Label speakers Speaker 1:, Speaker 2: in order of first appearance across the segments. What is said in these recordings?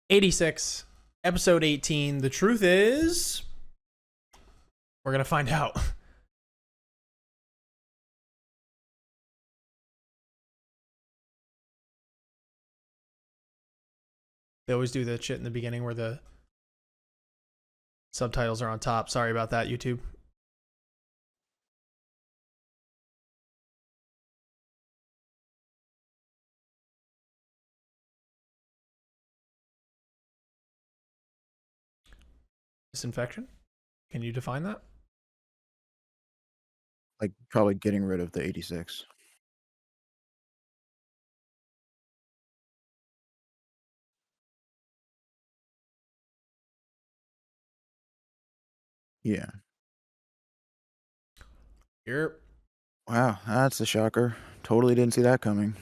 Speaker 1: 86, episode 18. The truth is, we're going to find out. They always do that shit in the beginning where the subtitles are on top. Sorry about that, YouTube. Disinfection? Can you define that?
Speaker 2: Like probably getting rid of the 86. Yeah.
Speaker 1: Here.
Speaker 2: Wow, that's a shocker. Totally didn't see that coming.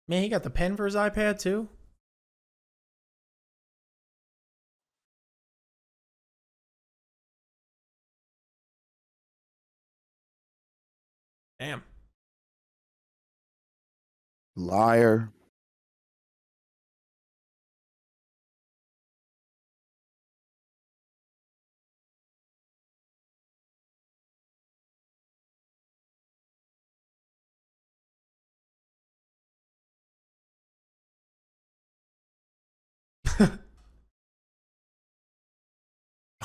Speaker 1: Man, he got the pen for his iPad too? Damn.
Speaker 2: Liar.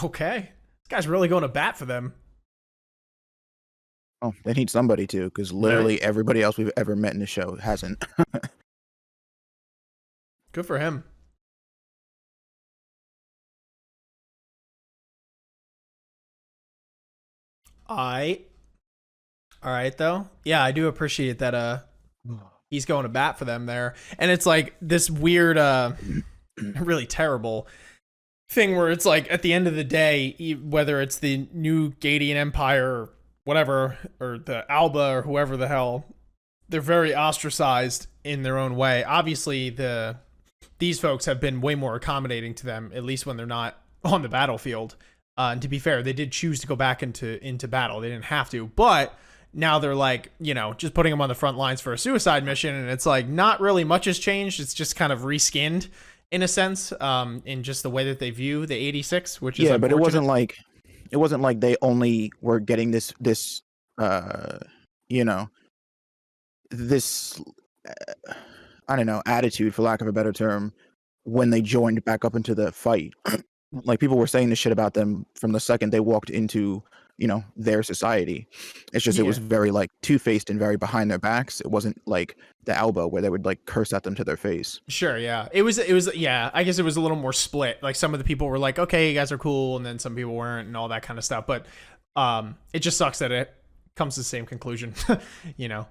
Speaker 1: Okay. This guy's really going to bat for them.
Speaker 2: Oh, they need somebody to, because literally everybody else we've ever met in the show hasn't.
Speaker 1: Good for him. I. All right, though. Yeah, I do appreciate that. He's going to bat for them there, and it's like this weird, really terrible thing where it's like at the end of the day, whether it's the new Gadian Empire or whatever, or the Alba or whoever the hell, they're very ostracized in their own way. Obviously, these folks have been way more accommodating to them, at least when they're not on the battlefield. And to be fair, they did choose to go back into battle. They didn't have to, but now they're like, just putting them on the front lines for a suicide mission, and it's like not really much has changed. It's just kind of reskinned in a sense, in just the way that they view the 86, which is
Speaker 2: Yeah, but it wasn't
Speaker 1: unfortunate.
Speaker 2: like they only were getting this you know, this I don't know, attitude for lack of a better term when they joined back up into the fight. Like people were saying this shit about them from the second they walked into, their society. It's just it
Speaker 1: Yeah,
Speaker 2: was very like two-faced and very behind their backs. It wasn't like the Alba where they would like curse at them to their face.
Speaker 1: sure, yeah. It was yeah, I guess it was a little more split. Like some of the people were like, "Okay, you guys are cool," and then some people weren't and all that kind of stuff. But it just sucks that it comes to the same conclusion, you know.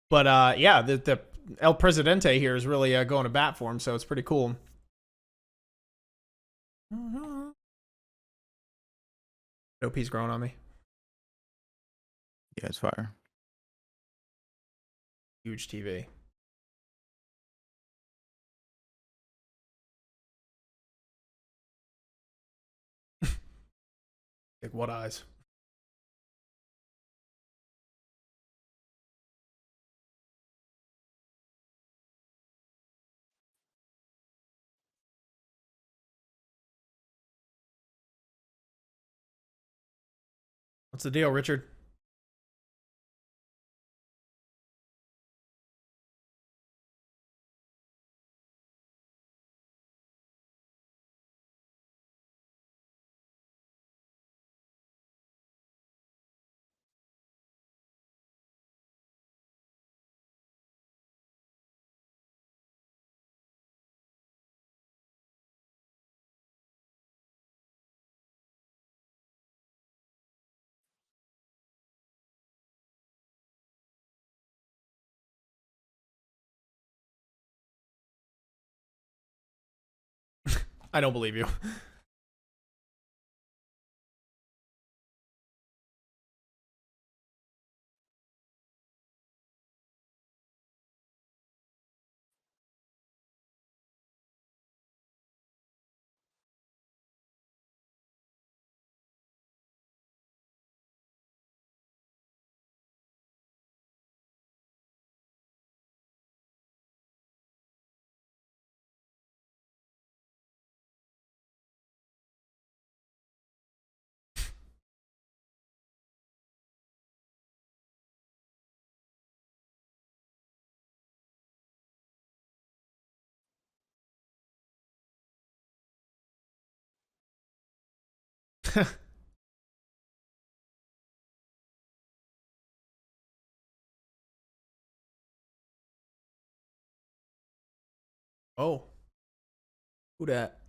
Speaker 1: But yeah, the El Presidente here is really going to bat for him, so it's pretty cool. Nope, he's growing on me.
Speaker 2: Yeah, it's fire.
Speaker 1: Huge TV. Like what eyes? What's the deal, Richard? I don't believe you. Oh, who that?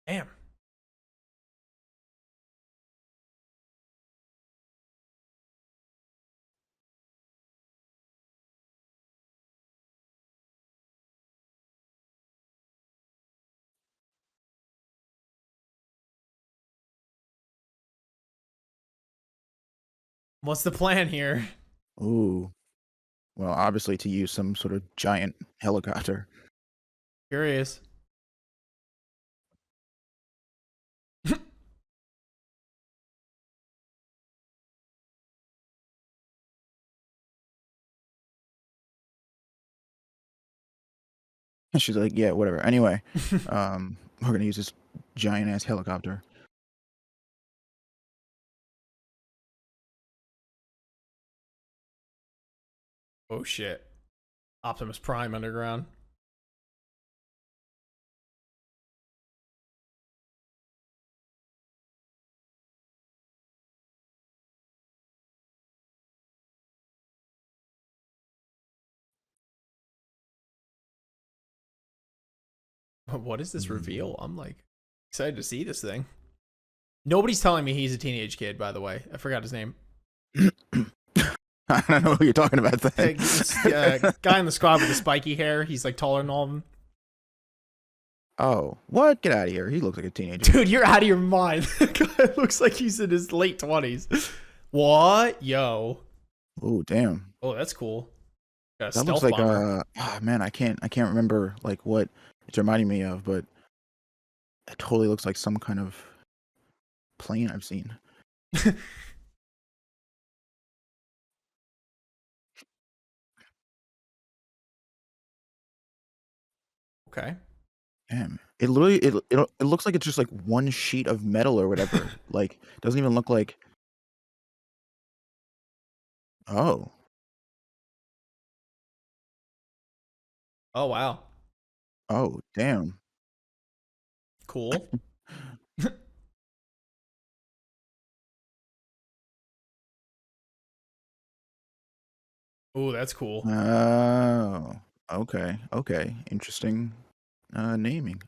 Speaker 1: Damn. What's the plan here?
Speaker 2: Ooh. Well, obviously to use some sort of giant helicopter.
Speaker 1: Curious.
Speaker 2: She's like, yeah, whatever. Anyway, we're gonna use this giant ass helicopter.
Speaker 1: Oh shit. Optimus Prime underground. What is this reveal? I'm like excited to see this thing. Nobody's telling me he's a teenage kid, by the way. I forgot his name.
Speaker 2: I don't know who you're talking about then.
Speaker 1: It's guy in the squad with the spiky hair. He's like taller than all of them.
Speaker 2: Oh, what? Get out of here. He looks like a teenager.
Speaker 1: Dude, you're out of your mind. The guy looks like he's in his late 20s. What? Yo.
Speaker 2: Oh, damn.
Speaker 1: Oh, that's cool. Got a
Speaker 2: That looks
Speaker 1: stealth
Speaker 2: like
Speaker 1: bomber.
Speaker 2: man, I can't remember like what it's reminding me of, but it totally looks like some kind of plane I've seen.
Speaker 1: Okay.
Speaker 2: Damn. It literally it looks like it's just like one sheet of metal or whatever. Like it doesn't even look like oh.
Speaker 1: Oh, wow.
Speaker 2: Oh, damn.
Speaker 1: Cool. Oh, that's cool.
Speaker 2: Oh. Okay. Okay. Interesting naming.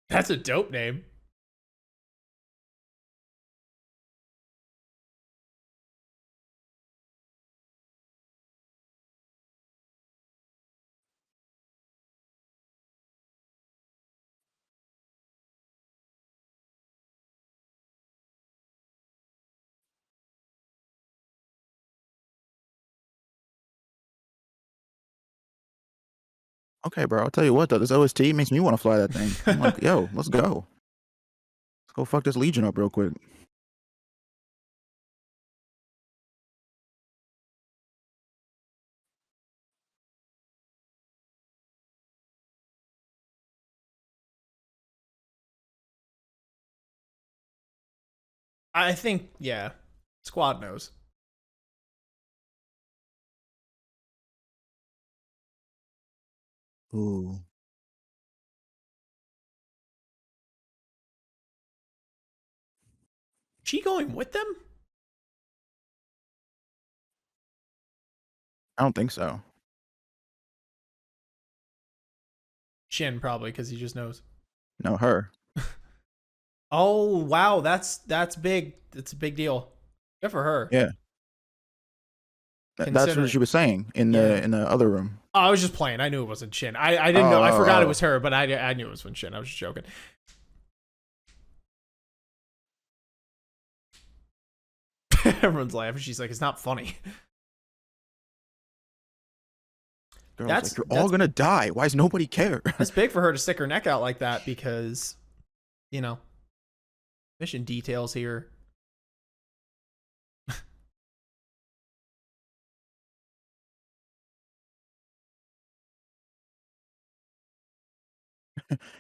Speaker 1: That's a dope name.
Speaker 2: Okay, bro. I'll tell you what though, this OST makes me want to fly that thing. I'm like, yo, let's go. Let's go fuck this Legion up real quick.
Speaker 1: I think, yeah. Squad knows.
Speaker 2: Ooh.
Speaker 1: She going with them?
Speaker 2: I don't think so.
Speaker 1: Shin, probably, because he just knows.
Speaker 2: No, her.
Speaker 1: Oh, wow. That's big. That's a big deal. Good for her.
Speaker 2: Yeah. That's what
Speaker 1: Considering.
Speaker 2: she was saying
Speaker 1: Yeah.
Speaker 2: in the other room.
Speaker 1: Oh, I was just playing. I knew it wasn't Shin. I
Speaker 2: Oh,
Speaker 1: didn't know. I
Speaker 2: oh,
Speaker 1: forgot it
Speaker 2: oh.
Speaker 1: was her, but I knew it was Shin. I was just joking. Everyone's laughing. She's like, it's not funny.
Speaker 2: Girl's
Speaker 1: That's
Speaker 2: like, you're all gonna die. Why does nobody care?
Speaker 1: that's big for her to stick her neck out like that because, you know, mission details here.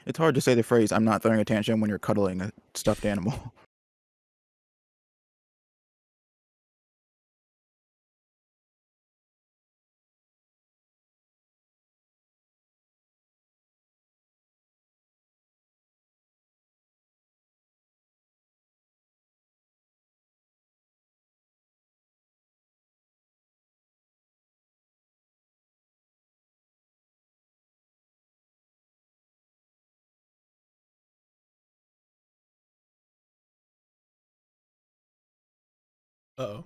Speaker 2: It's hard to say the phrase "I'm not throwing a tantrum" when you're cuddling a stuffed animal.
Speaker 1: Uh-oh.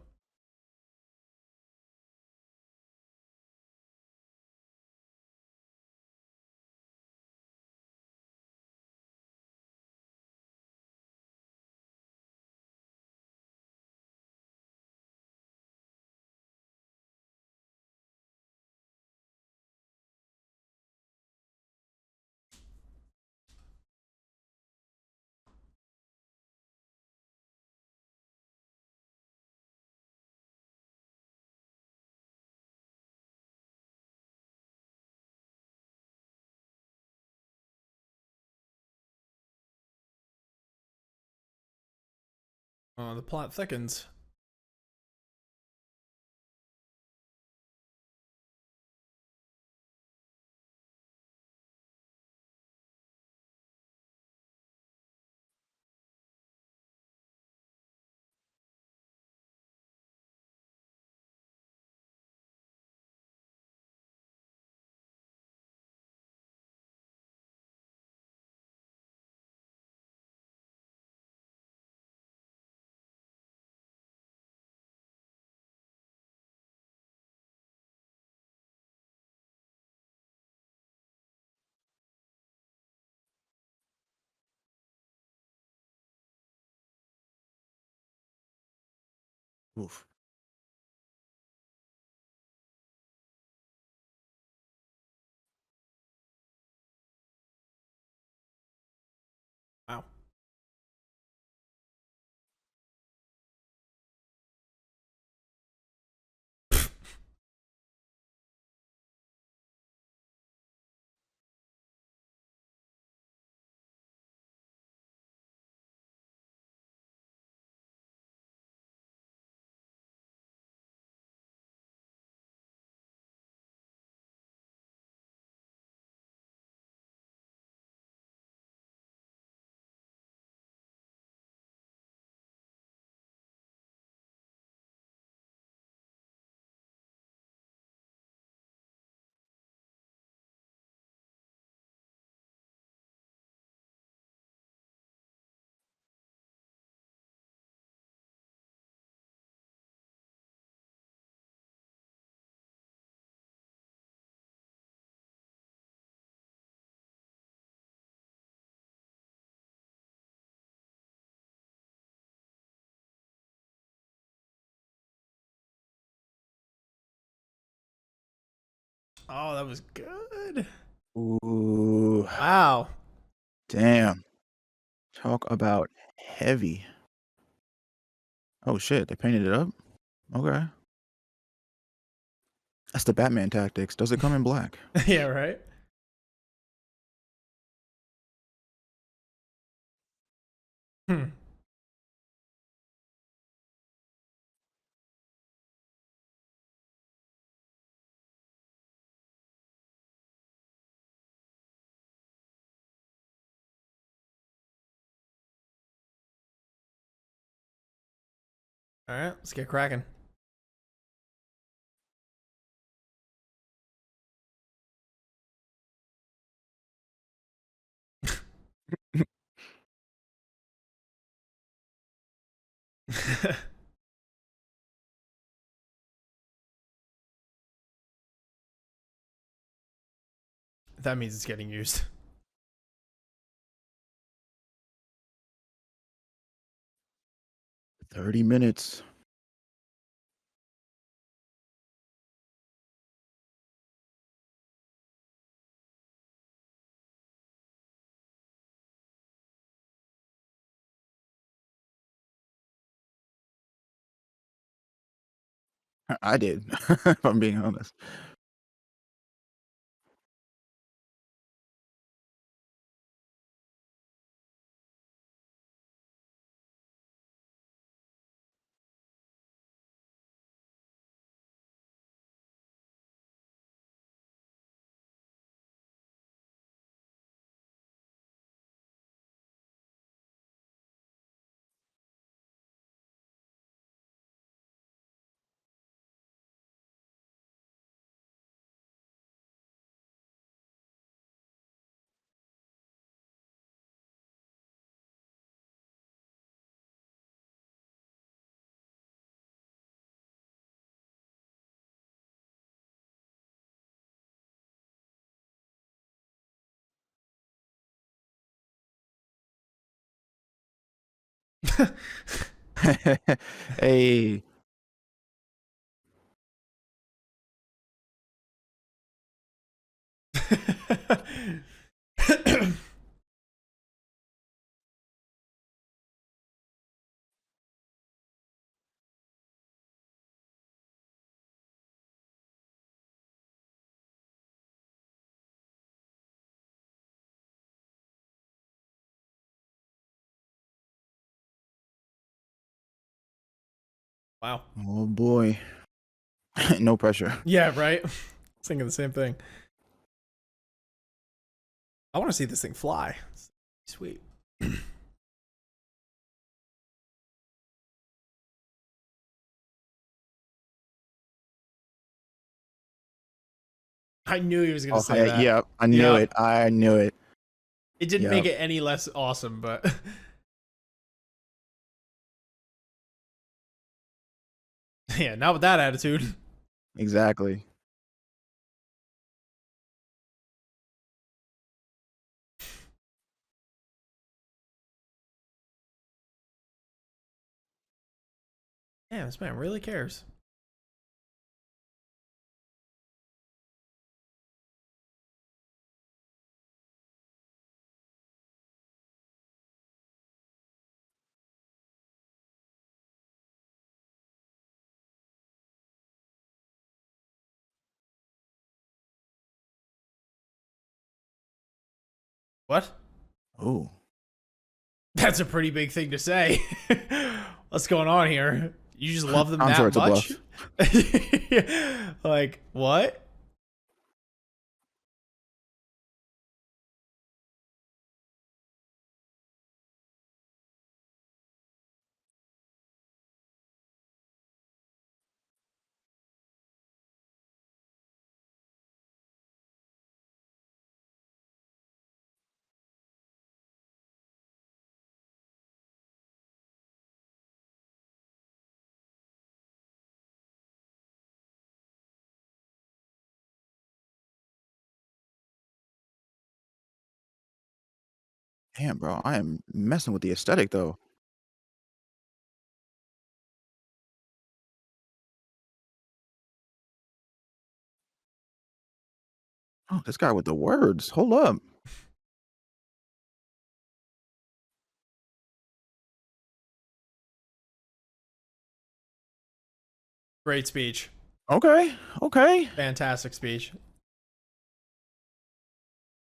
Speaker 1: The plot thickens.
Speaker 2: Oof.
Speaker 1: Wow. Oh, that was good.
Speaker 2: Ooh.
Speaker 1: Wow.
Speaker 2: Damn. Talk about heavy. Oh shit, they painted it up? Okay. That's the Batman tactics. Does it come in black?
Speaker 1: Yeah, right? Hmm. All right, let's get cracking. That means it's getting used.
Speaker 2: 30 minutes. I did, if I'm being honest. Hey,
Speaker 1: Wow.
Speaker 2: oh boy, no pressure.
Speaker 1: Yeah, right. I was thinking the same thing. I want to see this thing fly. Sweet. I knew he was going to
Speaker 2: Oh,
Speaker 1: say that.
Speaker 2: yeah, I knew
Speaker 1: Yeah.
Speaker 2: it. I knew it.
Speaker 1: It didn't make
Speaker 2: Yep,
Speaker 1: it any less awesome, but yeah, not with that attitude.
Speaker 2: exactly.
Speaker 1: Damn, this man really cares. What?
Speaker 2: Oh,
Speaker 1: That's a pretty big thing to say. What's going on here? You just love them
Speaker 2: I'm sure
Speaker 1: that
Speaker 2: it's a
Speaker 1: much?
Speaker 2: bluff.
Speaker 1: Like, what?
Speaker 2: Damn, bro, I am messing with the aesthetic though. Oh, this guy with the words. Hold up.
Speaker 1: Great speech.
Speaker 2: Okay, okay.
Speaker 1: Fantastic speech.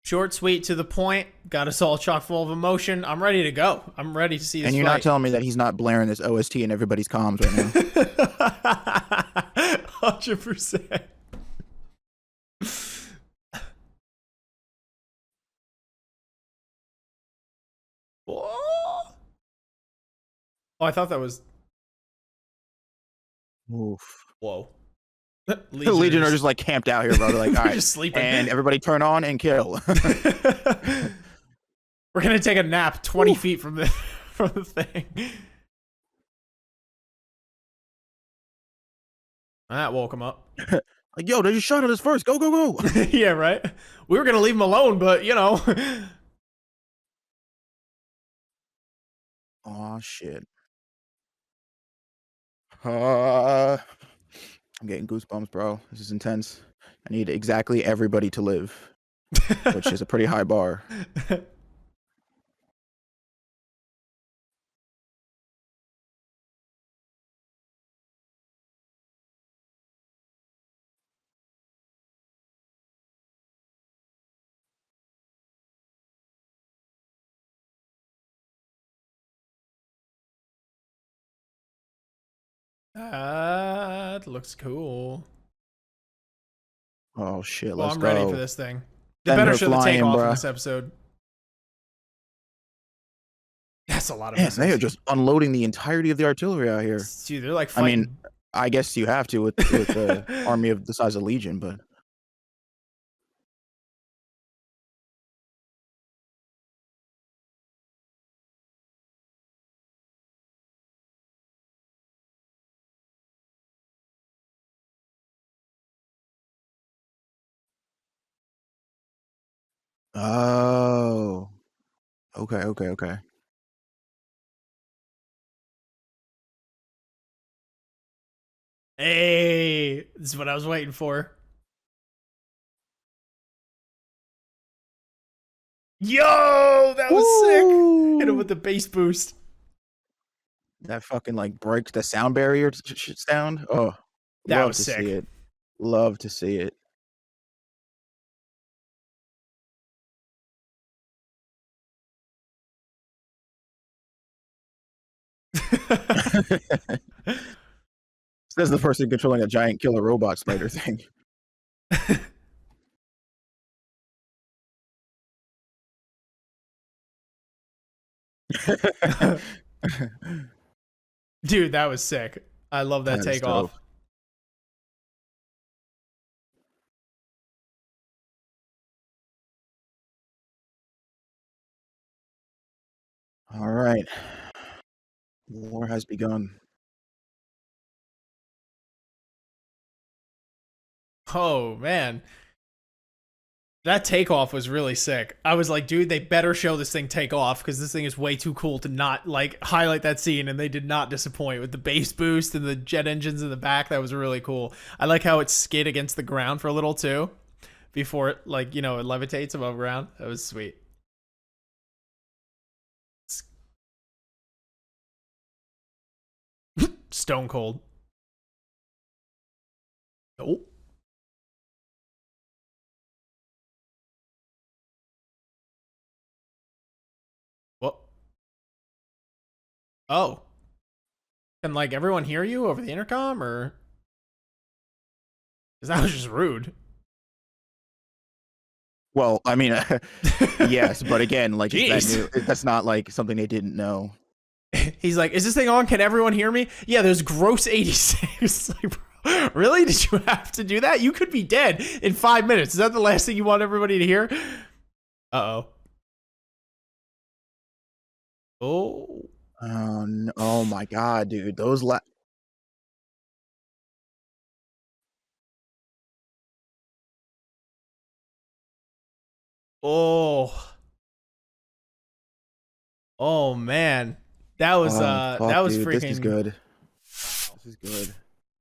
Speaker 1: Short, sweet, to the point. Got us all chock full of emotion. I'm ready to go. I'm ready to see this
Speaker 2: And you're not
Speaker 1: fight.
Speaker 2: telling me that he's not blaring this OST in everybody's comms right now.
Speaker 1: 100%. Oh, I thought that was.
Speaker 2: Oof.
Speaker 1: Whoa.
Speaker 2: The
Speaker 1: Legion are
Speaker 2: Legion are
Speaker 1: just.
Speaker 2: just like camped out here, bro. They're like, all
Speaker 1: They're
Speaker 2: right,
Speaker 1: just sleeping.
Speaker 2: and everybody turn on and kill.
Speaker 1: We're gonna take a nap 20
Speaker 2: Whew.
Speaker 1: feet from the from the thing. That woke him up.
Speaker 2: Like, yo, they just shot at us first. Go, go, go.
Speaker 1: Yeah, right. We were gonna leave him alone, but you know.
Speaker 2: Oh shit. Uh, I'm getting goosebumps, bro. This is intense. I need exactly everybody to live, which is a pretty high bar.
Speaker 1: That looks cool.
Speaker 2: Oh shit,
Speaker 1: Well,
Speaker 2: let's
Speaker 1: I'm ready for
Speaker 2: go.
Speaker 1: this thing. They
Speaker 2: Send
Speaker 1: better
Speaker 2: her
Speaker 1: show the
Speaker 2: flying,
Speaker 1: takeoff in
Speaker 2: bruh.
Speaker 1: this episode. That's a lot of
Speaker 2: Man, they are
Speaker 1: missiles.
Speaker 2: just unloading the entirety of the artillery out here.
Speaker 1: Dude, they're like
Speaker 2: I mean,
Speaker 1: fighting.
Speaker 2: I guess you have to with the army of the size of Legion, but oh, okay, okay, okay.
Speaker 1: Hey, this is what I was waiting for. Yo, that was sick. Hit him
Speaker 2: Woo!
Speaker 1: with the bass boost.
Speaker 2: That fucking like breaks the sound barrier sound. Oh,
Speaker 1: That
Speaker 2: love
Speaker 1: was
Speaker 2: to see
Speaker 1: sick.
Speaker 2: it. Love to see it. Says the person controlling a giant killer robot spider thing.
Speaker 1: Dude, that was sick. I love that
Speaker 2: That is
Speaker 1: takeoff.
Speaker 2: dope. All right. War has begun.
Speaker 1: Oh man, that takeoff was really sick. I was like, dude, they better show this thing take off because this thing is way too cool to not like highlight that scene. And they did not disappoint with the bass boost and the jet engines in the back. That was really cool. I like how it skid against the ground for a little too before it like it levitates above ground. That was sweet. Stone cold. Oh, what? Oh, can like everyone hear you over the intercom or? Because that was just rude.
Speaker 2: Well, I mean, yes, but again, like is that
Speaker 1: Jeez.
Speaker 2: new? That's not like something they didn't know.
Speaker 1: He's like, is this thing on? Can everyone hear me? Yeah, there's gross 86. Like, bro, really? Did you have to do that? You could be dead in 5 minutes. Is that the last thing you want everybody to hear? Uh-oh. Oh.
Speaker 2: Oh, no. Oh my god, dude.
Speaker 1: Oh. Oh man.
Speaker 2: Oh
Speaker 1: That
Speaker 2: fuck,
Speaker 1: was
Speaker 2: dude. This is
Speaker 1: freaking
Speaker 2: good. This is good.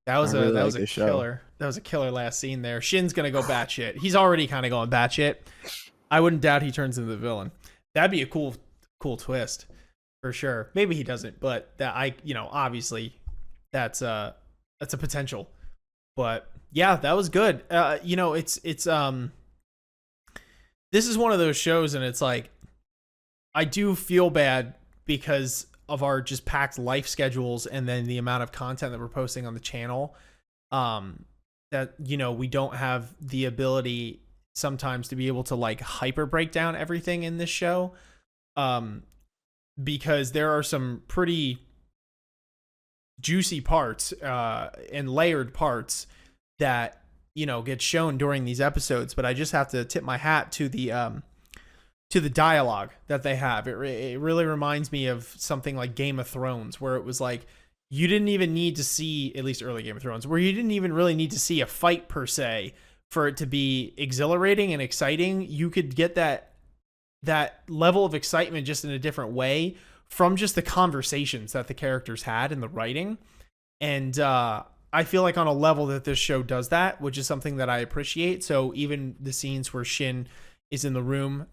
Speaker 2: I
Speaker 1: that
Speaker 2: really
Speaker 1: was
Speaker 2: like
Speaker 1: a
Speaker 2: this show.
Speaker 1: killer. That was a killer last scene there. Shin's gonna go batshit. He's already kind of going batshit. I wouldn't doubt he turns into the villain. That'd be a cool twist for sure. Maybe he doesn't, but that obviously that's a potential. But yeah, that was good. It's this is one of those shows, and it's like I do feel bad because of our just packed life schedules and then the amount of content that we're posting on the channel. That we don't have the ability sometimes to be able to like hyper break down everything in this show. Um, because there are some pretty juicy parts and layered parts that get shown during these episodes, but I just have to tip my hat to the dialogue that they have. It really reminds me of something like Game of Thrones, where it was like you didn't even need to see, at least early Game of Thrones, where you didn't even really need to see a fight per se for it to be exhilarating and exciting. You could get that level of excitement just in a different way from just the conversations that the characters had in the writing. And I feel like on a level that this show does that, which is something that I appreciate. So even the scenes where Shin is in the room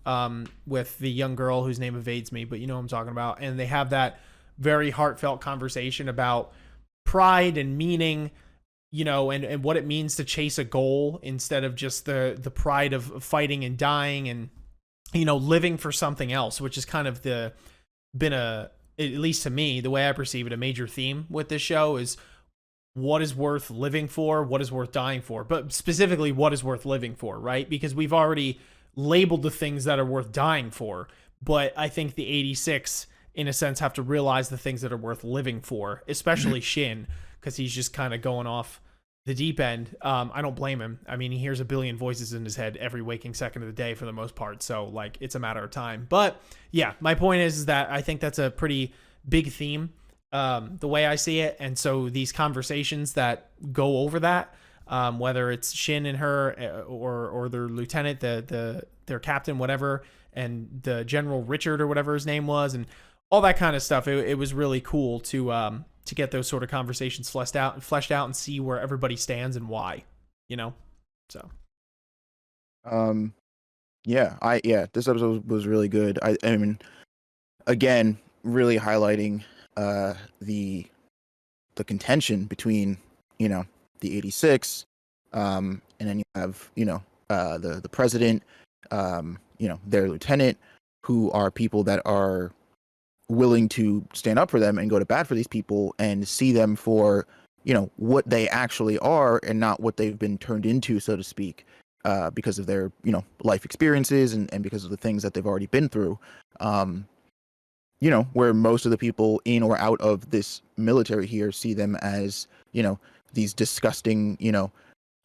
Speaker 1: with the young girl whose name evades me, but you know what I'm talking about, and they have that very heartfelt conversation about pride and meaning, and what it means to chase a goal instead of just the pride of fighting and dying and living for something else, which is kind of been at least to me, the way I perceive it, a major theme with this show is what is worth living for, what is worth dying for, but specifically what is worth living for, right? Because we've already labeled the things that are worth dying for, but I think the 86 in a sense have to realize the things that are worth living for, especially Shin, because he's just kind of going off the deep end. I don't blame him. I mean, he hears a billion voices in his head every waking second of the day for the most part, so like it's a matter of time. But yeah, my point is that I think that's a pretty big theme, the way I see it. And so these conversations that go over that, whether it's Shin and her or their lieutenant, their captain, whatever, and the General Richard or whatever his name was, and all that kind of stuff. It was really cool to to get those sort of conversations fleshed out and see where everybody stands and why, you know? So.
Speaker 2: Um, yeah, this episode was really good. I mean, again, really highlighting the contention between, you know, the 86, and then you have, you know, the president, you know, their lieutenant, who are people that are willing to stand up for them and go to bat for these people and see them for, you know, what they actually are and not what they've been turned into, so to speak, because of their, you know, life experiences and because of the things that they've already been through. You know, where most of the people in or out of this military here see them as, you know, these disgusting, you know,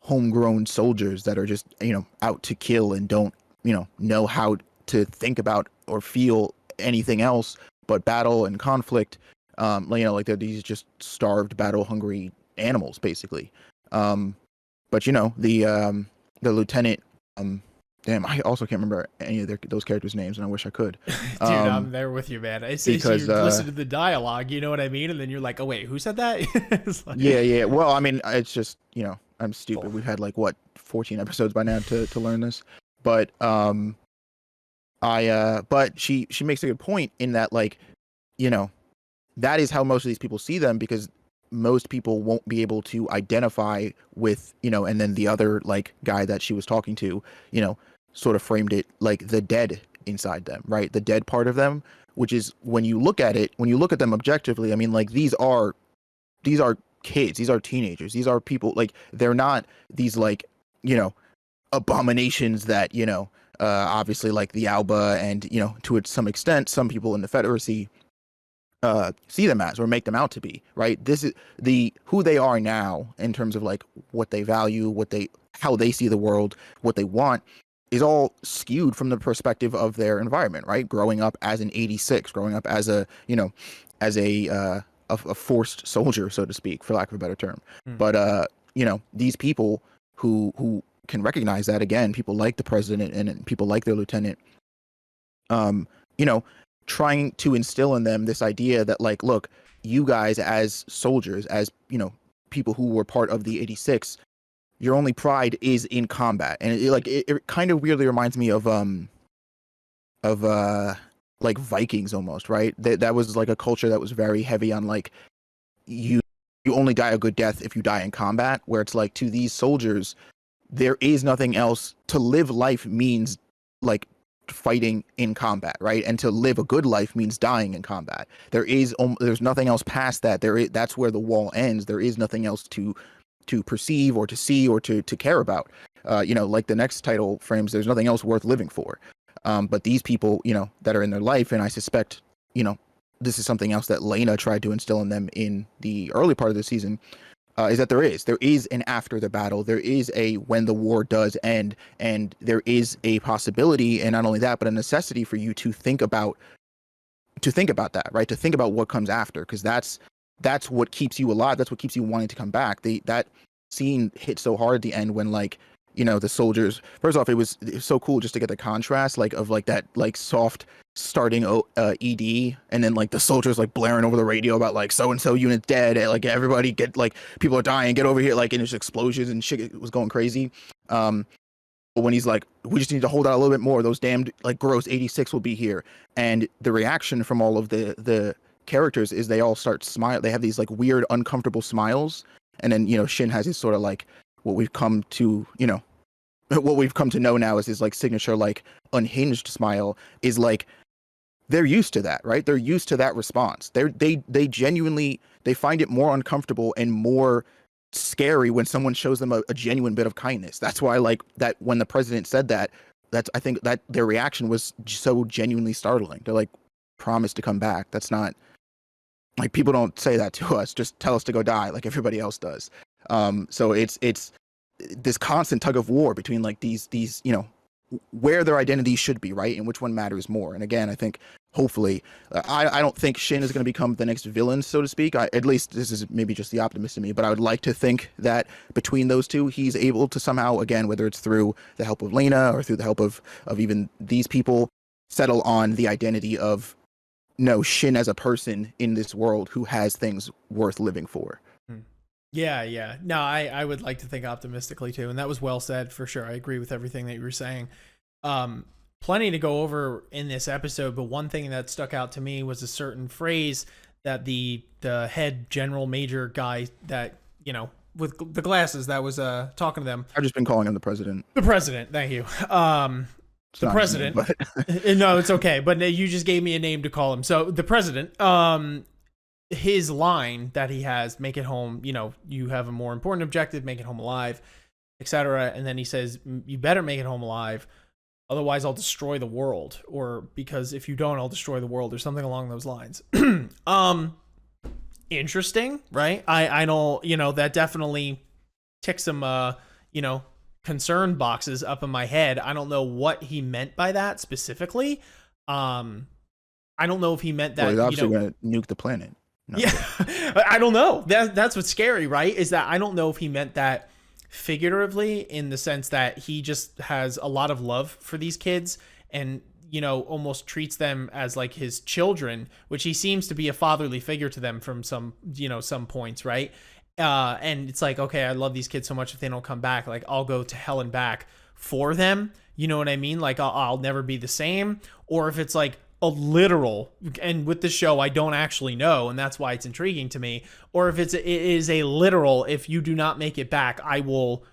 Speaker 2: homegrown soldiers that are just, you know, out to kill and don't, you know how to think about or feel anything else but battle and conflict. You know, like they're these just starved, battle hungry animals, basically. But you know, the lieutenant, damn, I also can't remember any of those characters' names, and I wish I could.
Speaker 1: Dude, I'm there with you, man. It's
Speaker 2: Because
Speaker 1: you listen to the dialogue, you know what I mean, and then you're like, oh wait, who said that? Like,
Speaker 2: yeah. Well, I mean, it's just, you know, I'm stupid. We've had like what 14 episodes by now to learn this, but but she makes a good point in that, like, you know, that is how most of these people see them, because most people won't be able to identify with, you know, and then the other like guy that she was talking to, you know, sort of framed it like the dead inside them, right? The dead part of them, which is, when you look at it, when you look at them objectively, I mean, like, these are kids, these are teenagers, these are people, like, they're not these, like, you know, abominations that, you know, obviously like the Alba and, you know, to some extent some people in the Confederacy see them as or make them out to be, right? This is who they are now in terms of like what they value, how they see the world, what they want, is all skewed from the perspective of their environment, right? Growing up as an 86, growing up as a, you know, as a forced soldier, so to speak, for lack of a better term. But you know, these people who can recognize that, again, people like the president and people like their lieutenant, you know, trying to instill in them this idea that, like, look, you guys as soldiers, as, you know, people who were part of the 86, your only pride is in combat. And it kind of weirdly reminds me of like Vikings almost, right? That was like a culture that was very heavy on, like, you only die a good death if you die in combat, where it's like, to these soldiers, there is nothing else. To live life means, like, fighting in combat, right? And to live a good life means dying in combat. There's nothing else past that. That's where the wall ends. There is nothing else to perceive or to see or to care about. You know, like the next title frames, there's nothing else worth living for. But these people, you know, that are in their life, and I suspect, you know, this is something else that Lena tried to instill in them in the early part of the season, is that there is an after the battle. There is a when the war does end, and there is a possibility, and not only that, but a necessity for you to think about that, right? To think about what comes after, because that's what keeps you alive. That's what keeps you wanting to come back. That scene hit so hard at the end when, like, you know, the soldiers, first off, it was so cool just to get the contrast, like, of like that, like, soft starting ED, and then like the soldiers like blaring over the radio about like so and so unit dead, like everybody get, like, people are dying, get over here, like, and there's explosions and shit, it was going crazy. But when he's like, we just need to hold out a little bit more, those damned, like, gross 86 will be here, and the reaction from all of the characters is they all start smile. They have these like weird uncomfortable smiles, and then, you know, Shin has his sort of like what we've come to know now as his like signature like unhinged smile, is like, they're used to that, right? They're used to that response. They genuinely, they find it more uncomfortable and more scary when someone shows them a genuine bit of kindness. That's why, like, that when the president said that, I think that their reaction was so genuinely startling. They're like, promise to come back. That's not, like, people don't say that to us. Just tell us to go die like everybody else does. So it's this constant tug of war between, like, these, you know, where their identity should be, right? And which one matters more. And again, I think, hopefully, I don't think Shin is going to become the next villain, so to speak. At least this is maybe just the optimist in me, but I would like to think that between those two, he's able to somehow, again, whether it's through the help of Lena or through the help of even these people, settle on the identity of know Shin as a person in this world who has things worth living for.
Speaker 1: Hmm. Yeah, yeah. No, I would like to think optimistically too, and that was well said for sure. I agree with everything that you were saying. Um, Plenty to go over in this episode, but one thing that stuck out to me was a certain phrase that the head general major guy that, with the glasses that was talking to them.
Speaker 2: I've just been calling him the president.
Speaker 1: The president, thank you.
Speaker 2: It's
Speaker 1: The
Speaker 2: not his name,
Speaker 1: president.
Speaker 2: but
Speaker 1: No, it's okay. But you just gave me a name to call him. So the president, his line that he has, make it home, you have a more important objective, make it home alive, etc. And then he says, you better make it home alive. Otherwise, I'll destroy the world. Or because if you don't, I'll destroy the world, or something along those lines. Interesting, right? I don't, that definitely ticks some, concern boxes up in my head. I don't know what he meant by that specifically. I don't know if he meant that.
Speaker 2: well, he's obviously going to nuke the planet. No.
Speaker 1: Yeah, I don't know. That's what's scary, right? Is that I don't know if he meant that figuratively in the sense that he just has a lot of love for these kids and almost treats them as like his children, which he seems to be a fatherly figure to them from some points, right? And it's like, okay, I love these kids so much. If they don't come back, like I'll go to hell and back for them. You know what I mean? Like I'll never be the same. Or if it's like a literal, and with the show I don't actually know, and that's why it's intriguing to me, or if it is a literal, if you do not make it back, I will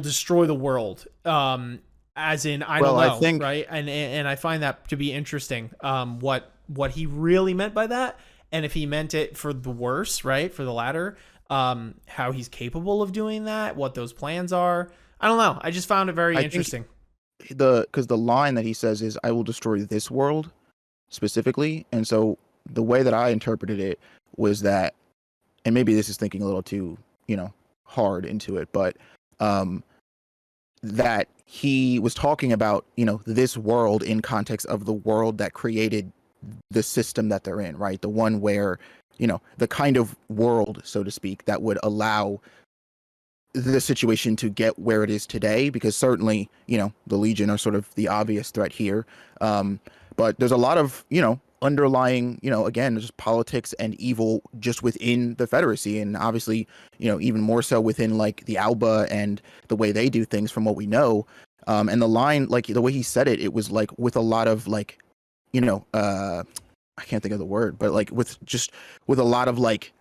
Speaker 1: destroy the world, as in I don't know, I think, right? And I find that to be interesting, what he really meant by that, and if he meant it for the worse, right, for the latter, how he's capable of doing that, what those plans are. I don't know, I just found it very interesting.
Speaker 2: Because the line that he says is, I will destroy this world specifically. And so the way that I interpreted it was that, and maybe this is thinking a little too, hard into it, but that he was talking about, this world in context of the world that created the system that they're in, right? The one where, the kind of world, so to speak, that would allow the situation to get where it is today, because certainly, the Legion are sort of the obvious threat here. But there's a lot of, underlying, again, just politics and evil just within the Federacy. And obviously, even more so within like the Alba and the way they do things from what we know. And the line, like the way he said it, it was like with a lot of like, I can't think of the word, but like with a lot of like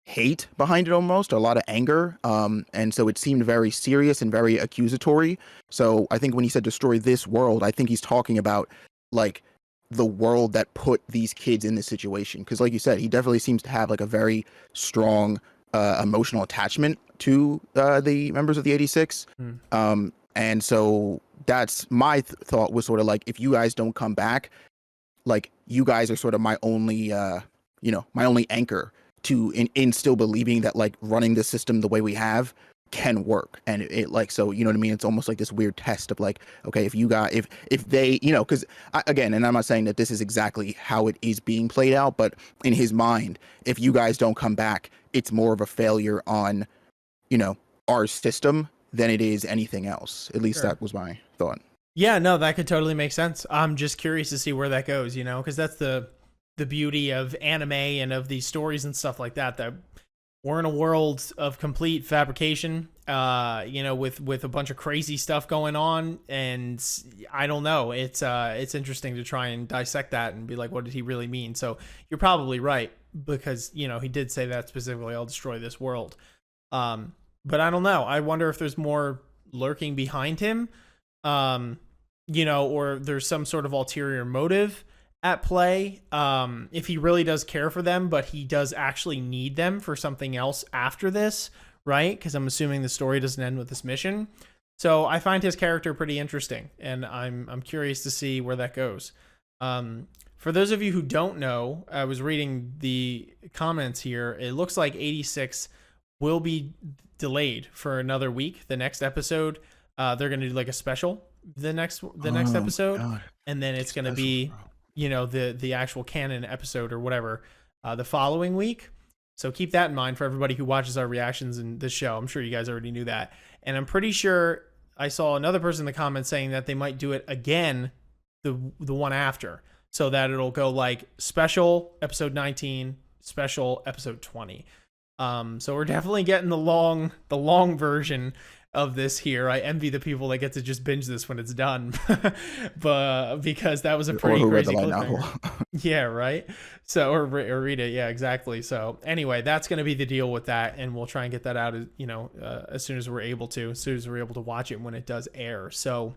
Speaker 2: hate behind it, almost, or a lot of anger, and so it seemed very serious and very accusatory. So I think when he said destroy this world, I think he's talking about like the world that put these kids in this situation, because like you said, he definitely seems to have like a very strong emotional attachment to the members of the 86. And so that's my thought, was sort of like, if you guys don't come back, like you guys are sort of my only my only anchor to in still believing that like running the system the way we have can work. And it like, so you know what I mean, it's almost like this weird test of like, okay, if you got if they, because again, and I'm not saying that this is exactly how it is being played out, but in his mind, if you guys don't come back, it's more of a failure on our system than it is anything else. At least that was my thought.
Speaker 1: Yeah, no, that could totally make sense. I'm just curious to see where that goes, because that's the beauty of anime and of these stories and stuff like that, that we're in a world of complete fabrication, with a bunch of crazy stuff going on. And I don't know, it's interesting to try and dissect that and be like, what did he really mean? So you're probably right, because, he did say that specifically, I'll destroy this world. But I don't know. I wonder if there's more lurking behind him, or there's some sort of ulterior motive at play. If he really does care for them, but he does actually need them for something else after this, right? Because I'm assuming the story doesn't end with this mission. So I find his character pretty interesting, and I'm curious to see where that goes. For those of you who don't know, I was reading the comments here. It looks like 86 will be delayed for another week. The next episode, they're going to do like a special the next episode, God. And then it's going to be the actual canon episode or whatever the following week. So keep that in mind for everybody who watches our reactions in this show. I'm sure you guys already knew that, and I'm pretty sure I saw another person in the comments saying that they might do it again the one after. so that it'll go like special episode 19, special episode 20. So we're definitely getting the long version of this here. I envy the people that get to just binge this when it's done, but because that was a pretty crazy cliffhanger. Yeah, right. So or read it. Yeah, exactly. So anyway, that's going to be the deal with that, and we'll try and get that out, as soon as we're able to, watch it when it does air. So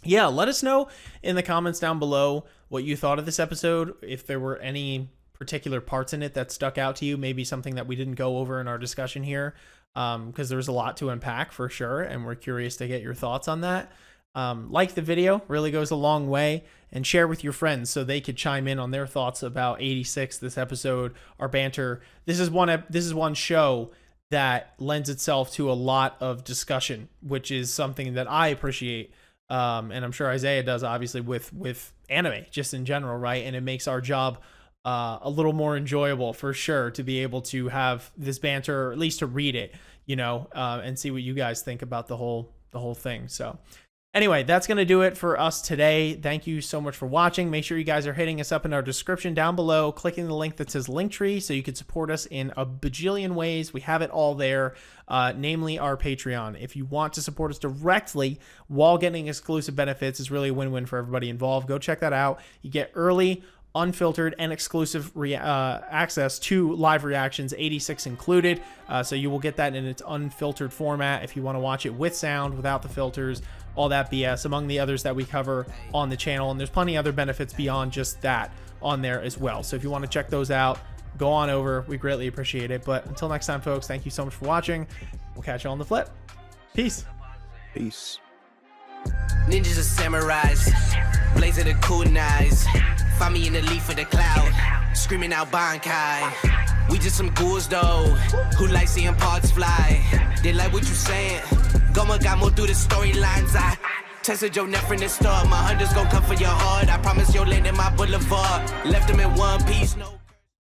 Speaker 1: yeah, let us know in the comments down below what you thought of this episode. If there were any particular parts in it that stuck out to you, maybe something that we didn't go over in our discussion here, because there's a lot to unpack for sure, and we're curious to get your thoughts on that. Like the video, really goes a long way, and share with your friends so they could chime in on their thoughts about 86, this episode, our banter. This is one show that lends itself to a lot of discussion, which is something that I appreciate, and I'm sure Isaiah does, obviously, with anime just in general, right? And it makes our job a little more enjoyable for sure, to be able to have this banter, or at least to read it, and see what you guys think about the whole thing. So anyway, that's going to do it for us today. Thank you so much for watching. Make sure you guys are hitting us up in our description down below, clicking the link that says Linktree, so you can support us in a bajillion ways. We have it all there, namely our Patreon. If you want to support us directly while getting exclusive benefits, it's really a win-win for everybody involved. Go check that out. You get early, unfiltered, and exclusive access to live reactions, 86 included. So you will get that in its unfiltered format if you want to watch it with sound, without the filters, all that BS, among the others that we cover on the channel. And there's plenty of other benefits beyond just that on there as well. So if you want to check those out, go on over. We greatly appreciate it. But until next time, folks, thank you so much for watching. We'll catch you on the flip. Peace.
Speaker 2: Peace.
Speaker 3: Ninjas are samurais, blazing the kunais. Find me in the leaf of the cloud, screaming out Bankai. We just some ghouls though, who like seeing parts fly. They like what you saying, Goma got more through the storylines. I tested your neck from the start, my hunters gon' come for your heart. I promise you'll land in my boulevard, left them in one piece, no